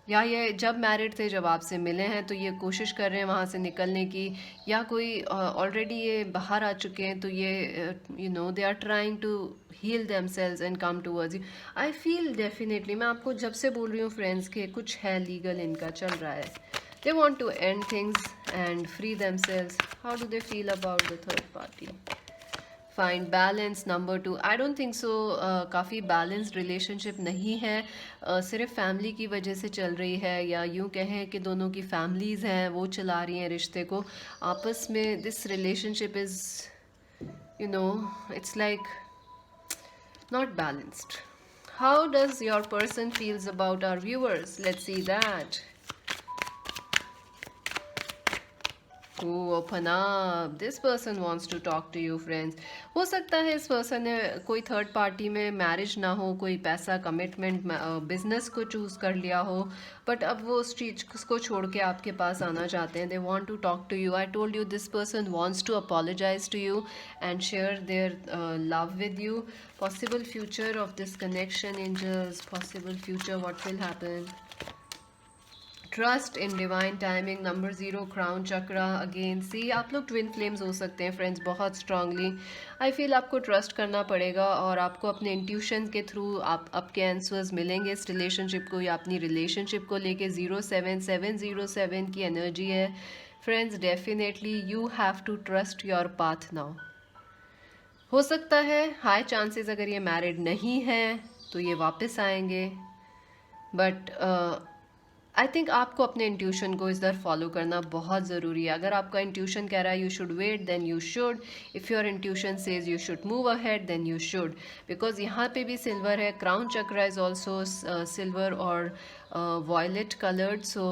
Speaker 1: या ये जब मैरिड थे जब आपसे मिले हैं तो ये कोशिश कर रहे हैं वहाँ से निकलने की, या कोई ऑलरेडी ये बाहर आ चुके हैं तो ये you know they are trying to heal themselves and come towards you. I feel definitely, मैं आपको जब से बोल रही हूँ फ्रेंड्स के कुछ है लीगल इनका चल रहा है. They want to end things and free themselves. How do they feel about the third party. Find balance number 2, I don't think so, काफ़ी बैलेंस्ड रिलेशनशिप नहीं है, सिर्फ फैमिली की वजह से चल रही है, या यूँ कहें कि दोनों की फैमिलीज़ हैं वो चला रही हैं रिश्ते को आपस में. This relationship is, you know, it's like not balanced. How does your person feels about our viewers? Let's see that. Oh, open up. This person wants to talk to you, friends. हो सकता है इस person ने कोई third party में marriage ना हो, कोई पैसा कमिटमेंट बिजनेस को चूज कर लिया हो, बट अब वो उस चीज को छोड़ के आपके पास आना चाहते हैं. They want to talk to you. I told you this person wants to apologize to you and share their love with you. Possible future of this connection, angels. Possible future, what will happen? Trust in divine timing number 0, crown chakra again. See आप लोग twin flames हो सकते हैं friends, बहुत strongly. I feel आपको trust करना पड़ेगा और आपको अपने इंट्यूशन के थ्रू आपके आंसर्स मिलेंगे इस रिलेशनशिप को या अपनी रिलेशनशिप को लेके. 07707 की एनर्जी है friends. Definitely you have to trust your path now. हो सकता है हाई चांसेस अगर ये मैरिड नहीं है तो ये वापस आएंगे, बट आई थिंक आपको अपने इंट्यूशन को इस दर फॉलो करना बहुत ज़रूरी है. अगर आपका इंट्यूशन कह रहा है you should wait, then you should. If your intuition says you should move ahead, then you should. Because यहाँ पे भी सिल्वर है. Crown chakra is also silver और violet coloured. So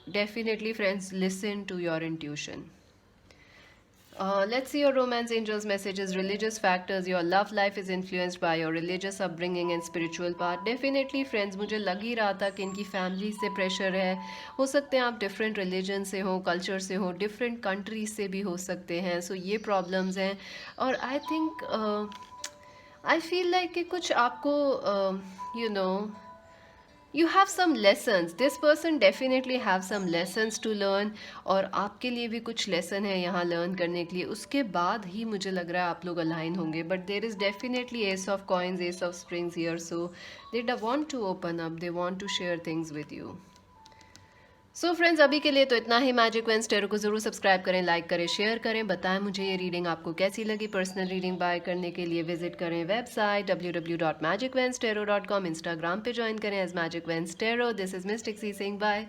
Speaker 1: definitely friends listen to your intuition. Let's see your romance angels messages. Religious factors. Your love life is influenced by your religious upbringing and spiritual part. Definitely friends, मुझे लग ही रहा था कि इनकी family से pressure है. हो सकते हैं आप डिफरेंट रिलीजन से हो, कल्चर से हो, डिफरेंट कंट्रीज से भी हो सकते हैं. सो ये प्रॉब्लम्स हैं. और I think I feel like कि कुछ आपको you know you have some lessons. This person definitely have some lessons to learn. और आपके लिए भी कुछ lesson है यहाँ learn करने के लिए. उसके बाद ही मुझे लग रहा है आप लोग align होंगे. But there is definitely ace of coins, ace of springs here. So they want to open up. They want to share things with you. So friends अभी के लिए तो इतना ही. मैजिक वेंस टेरो को ज़रूर सब्सक्राइब करें, like करें, share करें. बताएं मुझे ये रीडिंग आपको कैसी लगी. पर्सनल रीडिंग बाय करने के लिए विजिट करें वेबसाइट www.magicvenstero.com. इंस्टाग्राम पे ज्वाइन करें as magic veins tarot. This is mystic C Singh. Bye.